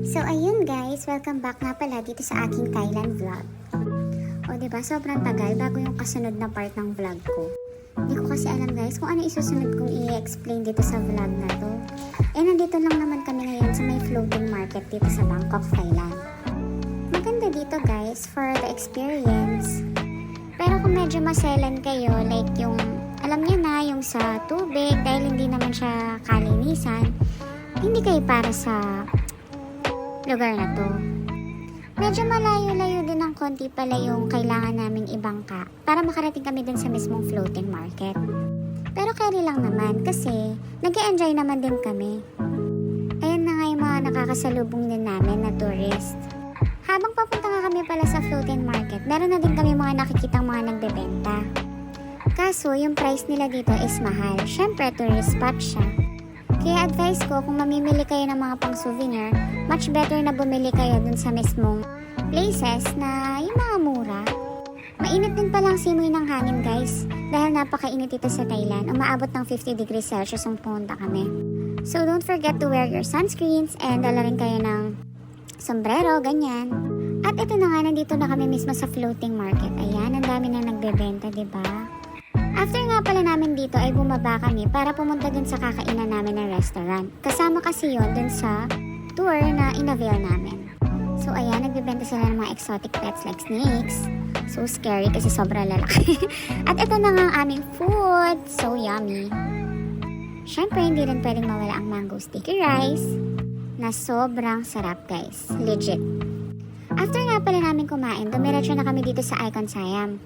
So ayun guys, welcome back nga pala dito sa aking Thailand vlog. O diba, sobrang tagal bago yung kasunod na part ng vlog ko. Hindi ko kasi alam guys kung ano isusunod kong i-explain dito sa vlog na to. Nandito lang naman kami ngayon sa may floating market dito sa Bangkok, Thailand. Maganda dito guys for the experience. Pero kung medyo maselan kayo, like yung, alam niyo na, yung sa tubig, dahil hindi naman siya kalinisan, hindi kayo para sa lugar na to. Medyo malayo-layo din ng konti pala yung kailangan naming ibangka para makarating kami dun sa mismong floating market. Pero carry lang naman kasi nag-e-enjoy naman din kami. Ayun na nga yung mga nakakasalubong din namin na tourist. Habang papunta nga kami pala sa floating market, meron na din kami mga nakikitang mga nagbebenta. Kaso yung price nila dito is mahal. Syempre tourist spot siya. Kaya advice ko, kung mamimili kayo ng mga pang souvenir, much better na bumili kayo dun sa mismong places na yung mga mura. Mainit din palang simoy ng hangin guys, dahil napakainit ito sa Thailand. Umaabot ng 50 degrees Celsius ang pumunta kami. So don't forget to wear your sunscreens and dala rin kayo ng sombrero, ganyan. At ito na nga, nandito na kami mismo sa floating market. Ayan, ang dami na nagbebenta, diba? After nga pala namin dito ay bumaba kami para pumunta dun sa kakainan namin ng restaurant. Kasama kasi yun dun sa tour na in-avail namin. So ayan, nagbebenta sila ng mga exotic pets like snakes. So scary kasi sobrang lalaki. At ito na nga ang aming food. So yummy. Syempre hindi rin pwedeng mawala ang mango sticky rice na sobrang sarap guys. Legit. After nga pala namin kumain, dumiretso na kami dito sa Icon Siam.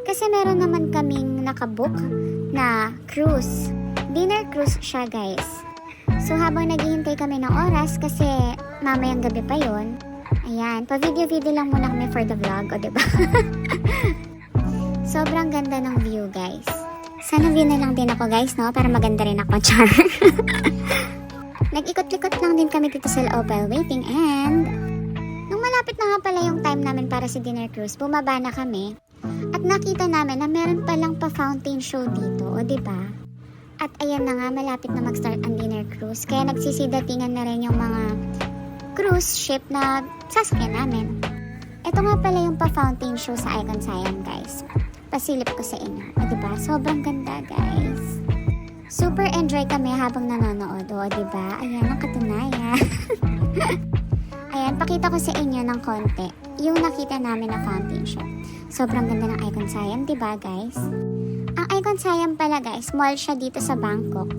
Kasi meron naman kaming nakabook na cruise. Dinner cruise siya guys. So habang naghihintay kami ng oras kasi mamayang gabi pa yon. Ayan, pa-video-video lang muna kami for the vlog, o diba? Sobrang ganda ng view guys. Sana view na lang din ako guys, no? Para maganda rin ako, char. Nag-ikot-likot lang din kami dito sa loob while waiting and nung malapit na nga pala yung time namin para sa dinner cruise, bumaba na kami. At nakita namin na meron palang pa-fountain show dito, o diba? At ayan na nga, malapit na mag-start ang dinner cruise. Kaya nagsisidatingan na rin yung mga cruise ship na sasakyan namin. Ito nga pala yung pa-fountain show sa Icon Siam, guys. Pasilip ko sa inyo, o diba? Sobrang ganda, guys. Super enjoy kami habang nanonood, o diba? Ayan ang katunayan. Ayan, pakita ko sa inyo ng konti yung nakita namin na fountain show. Sobrang ganda ng Icon Siam, diba guys? Ang Icon Siam pala guys, mall siya dito sa Bangkok.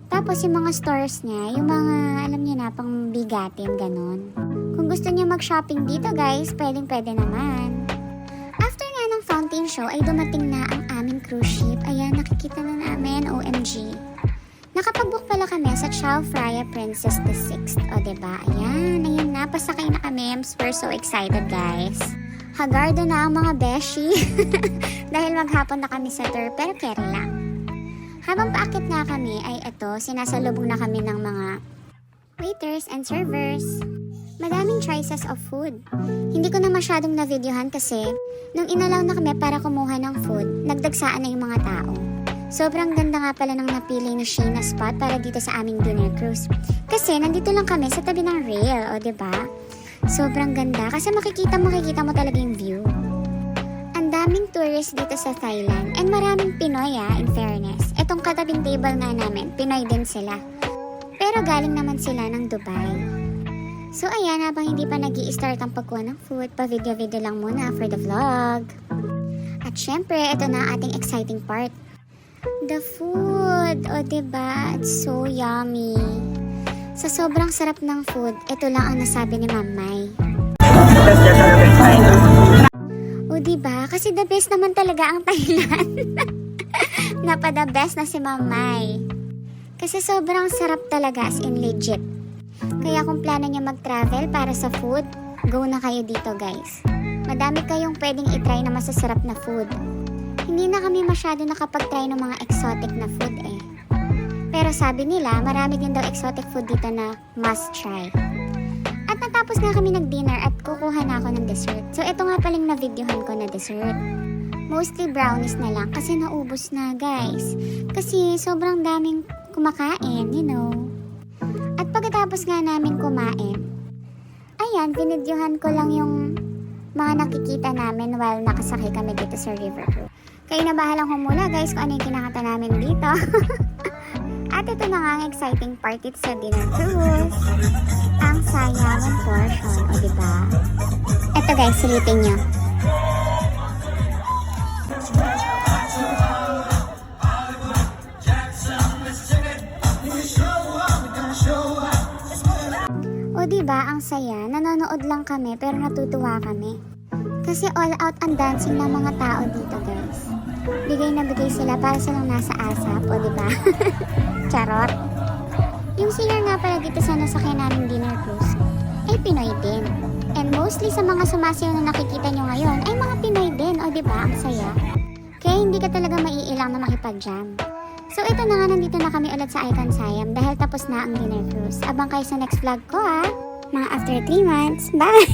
Tapos yung mga stores niya, yung mga, alam niyo na, pang bigatin, ganon. Kung gusto niyo mag-shopping dito guys, pwedeng-pwede naman. After nga ng fountain show, ay dumating na ang aming cruise ship. Ayan, nakikita na namin, OMG. Nakapag-book pala kami sa Chao Phraya Princess the 6th. O diba? Ayan, ayun na, pasakay na kami. We're so excited guys. Hagardo na ang mga beshi. Dahil maghapon na kami sa tour, pero carry lang. Habang paakit nga kami, ay eto, sinasalubong na kami ng mga waiters and servers. Madaming choices of food. Hindi ko na masyadong na-videohan kasi nung inalaw na kami para kumuha ng food, nagdagsaan na yung mga tao. Sobrang ganda nga pala ng napili ni Shane na spot para dito sa aming dinner cruise. Kasi nandito lang kami sa tabi ng rail, o diba? Sobrang ganda kasi makikita mo talaga yung view. Ang daming tourists dito sa Thailand and maraming Pinoy in fairness. Etong katabing table nga namin, Pinoy din sila. Pero galing naman sila ng Dubai. So ayan, habang hindi pa nag-i-start ang pagkuha ng food, pa-video-video lang muna for the vlog. At syempre, ito na ating exciting part. The food, o diba? It's so yummy. Sa sobrang sarap ng food, ito lang ang nasabi ni Ma'am Mai. O diba? Kasi the best naman talaga ang Thailand. Napa the best na si Ma'am Mai. Kasi sobrang sarap talaga as in legit. Kaya kung plano niya mag-travel para sa food, go na kayo dito guys. Madami kayong pwedeng itry na masasarap na food. Hindi na kami masyado nakapag-try ng mga exotic na food eh. Pero sabi nila, marami din daw exotic food dito na must try. At natapos nga kami nag-dinner at kukuha na ako ng dessert. So ito nga paling na-videohan ko na dessert. Mostly brownies na lang kasi naubos na guys. Kasi sobrang daming kumakain, you know. At pagkatapos nga namin kumain, ayan, binidyohan ko lang yung mga nakikita namin while nakasakay kami dito sa river. Kayo na bahalang humula guys kung ano yung kinakanta namin dito. At ito na nga ang exciting part dito sa dinner cruise. Ang sayawan portion, o diba? Ito guys, silipin nyo. O diba, ang saya, nanonood lang kami pero natutuwa kami. Kasi all out ang dancing ng mga tao dito guys. Bigay na bigay sila para silang nasa asap, o diba? Charot. Yung singer nga pala dito sa nasakyan namin dinner cruise, ay Pinoy din. And mostly sa mga sumasayaw na nakikita nyo ngayon, ay mga Pinoy din, o diba? Ang saya. Kaya hindi ka talaga maiilang na makipag-jam. So ito na nga, nandito na kami ulit sa Icon Siam dahil tapos na ang dinner cruise. Abang kayo sa next vlog ko mga after 3 months. Bye!